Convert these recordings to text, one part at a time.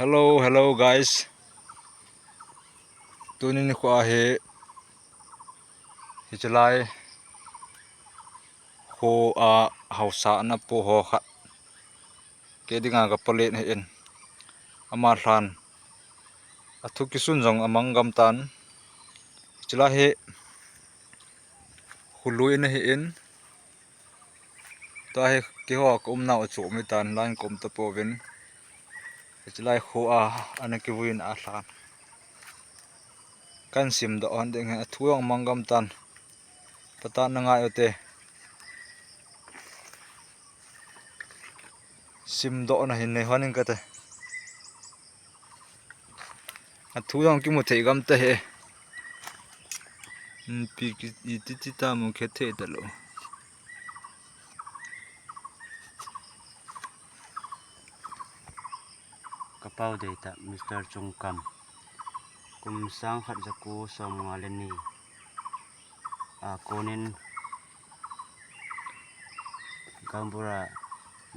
Hello guys. Tunin ko ahe hichalai ho a hausa na po ho khat ke dinga ga polet he en amar hlan athu kisun jong amang gam tan hichala he hului na he en ta he ke ho ko na chu mi tan lan kom ta po ven hichalai ho a anaki win a hlan kan sim da on ding athu ang mangam tan pata na nga yote sim do na hin nei hanin ka te athu ang ki mu thei gam ta he pi ki ti ta mu khe the ta lo kapau data Mr. Chungkam kum sang khat jaku som ngaleni a konin gambura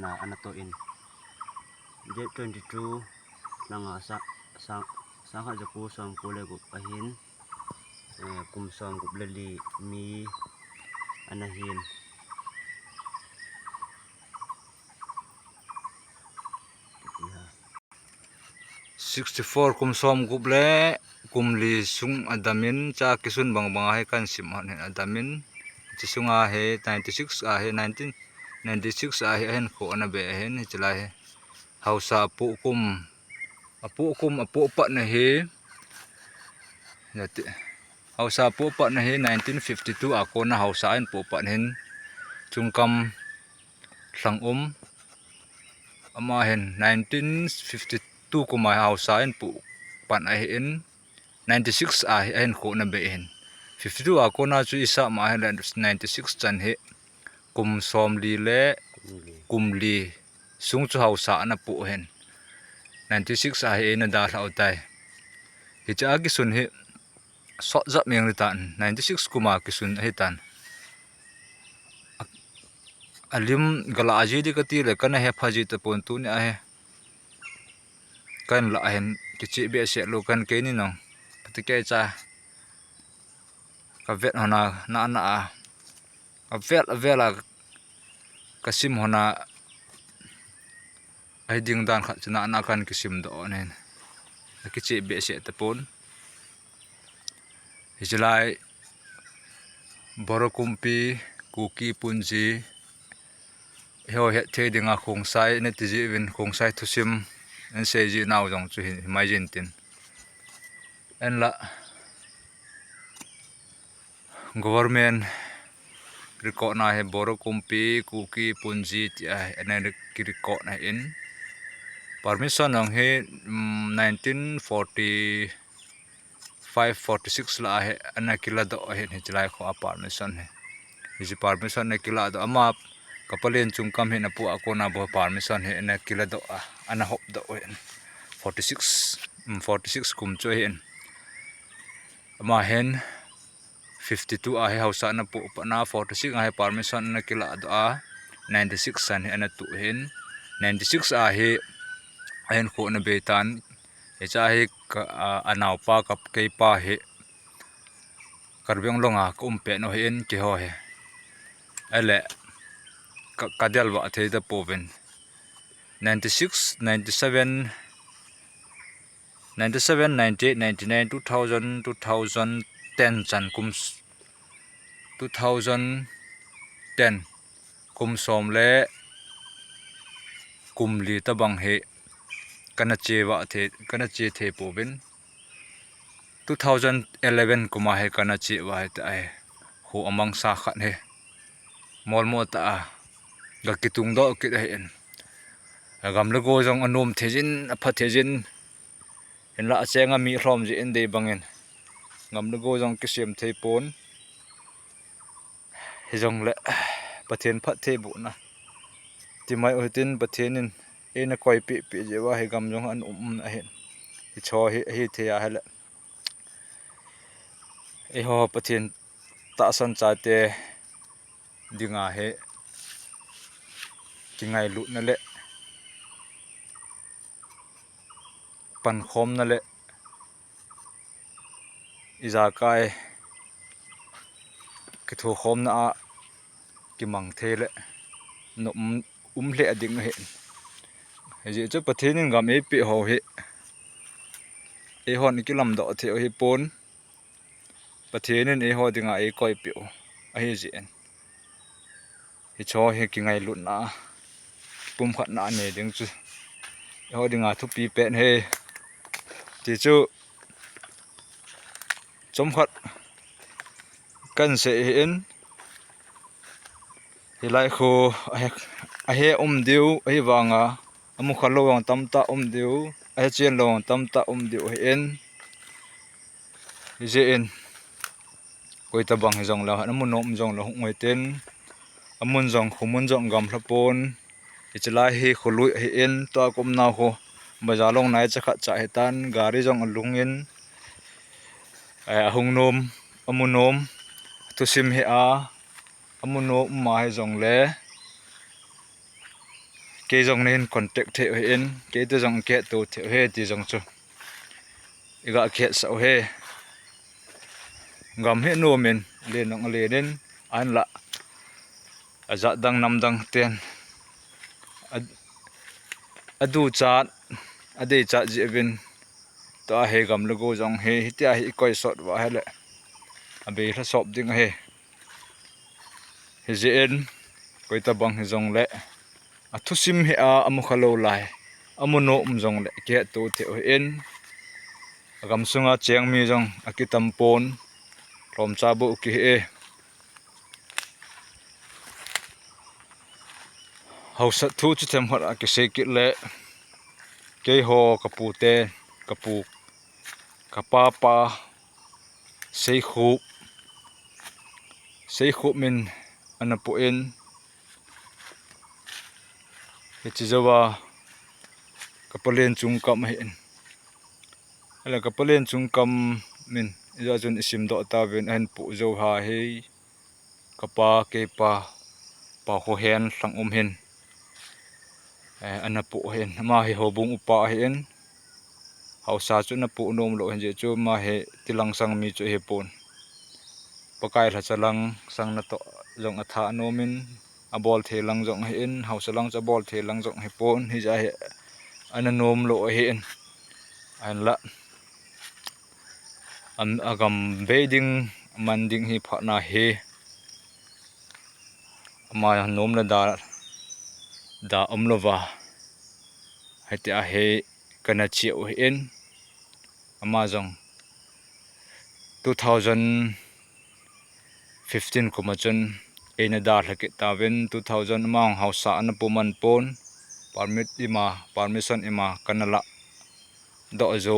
na anato in date 22 langa sang khat jaku som kule gu ahin kum som gu leli mi anahin 64 kumsom guble kumli sung adamin cha kisun bang he kan sim han adamin chisunga he 96 a he 1996 a he hen ko na be hen chila he hausa apu kum apu pa na he nati hausa apu pa na he 1952 ako na hausa en pu pa hen chungkam thlang ama hen 1952 kuma hausa en pu pan a hen 96 a hen ko na be hen 52 ako na chu isa ma hen 96 chan he kum som li le kumli sung chu hausa na pu hen 96 a he na da hlau tai hi cha ki sun he so za meng tan 96 kuma ki sun he tan alim gala aji di kati le kana he phaji ta pon tu ni a he kan la hen ki chi be se lo kan ke ni no patike cha ka vet hona na a vela kasim hona ai ding dan khat chuna na kan kisim do nen ki chi be se ta pon hijlai borokumpi kuki punji ho he the dinga khongsai ne ti ji win khongsai thusim en se ji naw jong chu mai jin tin en la government record na he borokumpi kuki punji ti a en ki record na in permission ang he 1945-46 la he anakila do he hichlai kho permission he hisi permission ne kila do ama kapalen chungkam he na pu akona bo permission he na kila do ana hop do he 46 kum cho he ama hen 52 a he hausa na pu na 46 a he permission na kila do 96 san he ana tu hen 96 a he hen ko na betan echa he anaw pa kap kei pa he karbeng longa kumpe no hen ki ho he ale kadel wa the da poven 96 97 98 99 2000 2010 chan kum 2010 kum som le kumli ta bang he kana chewa the kana che the poven 2011 kuma he kana chewa he ta ho amang sa khat he mol mo ta ga kitung do ki hen agam le go jong anom thejin apha thejin en la chenga mi hrom ji en dei bangen ngam le go jong ki sem thei pon he jong le pathen phat the bu na ti mai otin pathenin ena koi pi je wa he gam jong an a hen hi cho hi the ya hala e ho pathen ta san cha te dinga he ki ngai lu na le ปันคมนั่นแหละอิจากายกะโทคมนะอะกิมังเทละนมเลดิ่งเห็นเฮจะประเทศนึงกำเอปิโหเฮฮอนกิลำดอเทอเฮปนประเทศนึงฮอดิงาก้อยปิโอเฮเจนเฮชอเฮกิไงลุนนะปุ่มขัดนาเนดิงจูฮอดิงาทุปีเป็ดเฮที่จูจมขัดกันเสียเห็นเฮไลโคเฮเดียวเฮวางามุขลงตำตาเดียวเฮเจียนลงตำตาเดียวเห็นเจนกุยตะบังจงละน้ำมันนมจงละหงวยเต้นมุนจงขมุนจงกำพระปนอิจลายเฮขลุยเห็นตัวกมนาโคบจาลงไหนจะขัดใจตันการิจงลุงเงินหงนมมุนนมทุสิมเฮอามุนนมมาให้จงเล่เกจงเน้นคอนแทคเทเห็นเกตัวจงเกตัวเทเฮที่จงจูอีกเกสเอาเฮงำเฮโนเมนเล่นงเล่นอันละจัดดังนำดังเตียนอดูจัดอดีจัดจีบินตัวเฮกำลูกจงเฮที่อาเฮก้อยสดว่าเฮละอเบลสอบดิ้งเฮเจนก้อยตะบังเฮจงเละทุสิมเฮอามุขโลไลมุโนมจงเละเกตัวเทเอ็นกำสุงเจียงมีจงกิตัมปนลมซาบุกิเอเฮาสัตทุจุดเต็มหัดกิเสกิเละเกยโฮกะปูเตกะปูกะปาปาเซคุมินอันปุเอ็นเฮจิจาวากะปะเลนจุงกำเห็นอะไรกะปะเลนจุงกำมินอิจาจุนอิสิมดอตาเวนอันปุโจฮาเฮกะปาเกปาปาโฮเฮนสังเห็นอันปุเห็นมาเฮโฮบุงอุปาเห็นเฮาซาจุนปุนมโลเห็นเจจูมาเฮติลังสังมีจุเฮปนปะกายละจะลังสังนโตจงอัฐานมินอบอลเทลังจงเห็นเฮาสลังจะบอลเทลังจงเฮปนฮิจาเฮอันนมโลเห็นอันละอันอากำเบดิงมันดิงฮิพนาเฮมานมละดาอมโลวาให้เตอาเฮกันเชียวเห็นมาจง2015กุมจนเอ็นดาร์กิตาเวน2000มังเฮาสานปุมันปนปาร์มิตอิมาปาร์มิชันอิมากันละดอกโจ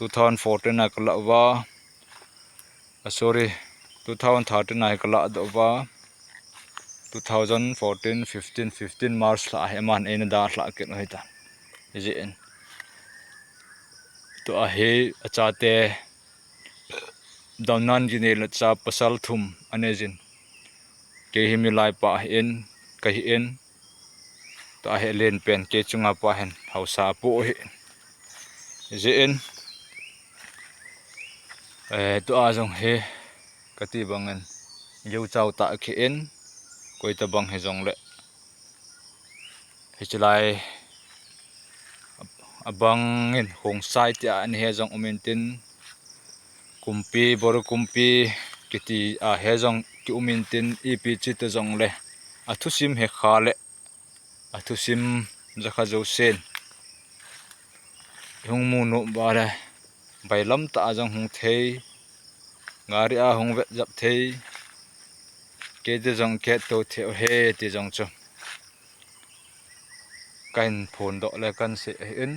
2014นักละว่าsorry 2013นักละดอกว่า2014 15 March ละเฮมันเอ็นดาร์ละกินให้ตันเจนตัวเฮอาจารย์เตดาวนันกินเอลจ้าปัสสัลทุมอันนี้จินเกหิมิไลปะเอ็นกะเห็นตัวเฮเลนเป็นเกจุงอาปะเห็นเฮาซาปุเห็นเจนตัวอาจงเฮกติบังเงินเยวเจ้าตาเข็นกุยตะบังเฮจงเละเฮจไลบังเงินหงไซต์อันเฮจงอเมนตินคุมปีบริคุมปีกิติเฮจงกิอุมินตินอีพีจิตจงเละทุสิมเฮขาเละทุสิมจะข้าโจเซนหงมูนุบาระใบลำตาจงหงเทงาริอาหงเวจับเทเกตจงเกตโตเทเฮติจงจงกันผลดอกและกันเสียเห็น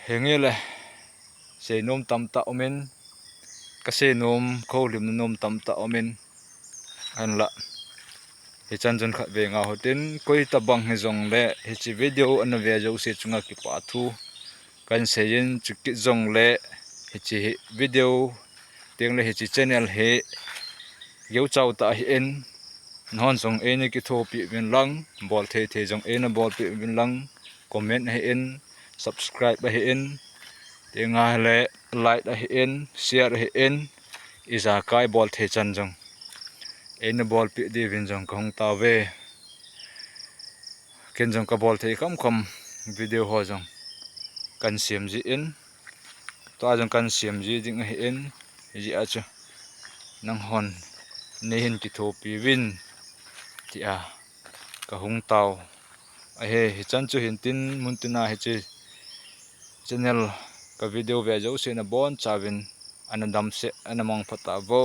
เฮงเลยเสนมตำตะอมินก็เสนมเขาลิมนมตำตะอมินอันละเฮจันจนขัดเวงาหดินกุยตะบังเฮจงเละเฮจิวิดีโออันเวียจะอุเสจุงกิปาทูกันเสียนจุกิจงเละเฮจิวิดีโอเตียงเละเฮจิ channel เฮเกี่ยวเจ้าตาเห็นนอนจงเอ็นกิโทปีเป็นลังบอลเทจงเอ็นบอลปีเป็นลังก comment ให้เอ็น subscribe ให้เอ็นเตียงาและ like ให้เอ็น share ให้เอ็นอีสากายบอลเทจันจงเอ็นบอลปิดีวินจงกงตาเวเกนจงกบอลเทคำวิดีโอฮอจงกันเสียมจีเอ็นตัวจงกันเสียมจีดิงให้เอ็นจีอาจจะนังฮอนนี่เห็นกิโทปีวินที่กะหงเตาไอเฮจันจูเห็นตินมุนตินาเฮจีchannel ka video ve jo se na bon chawin anadam se anamang phata vo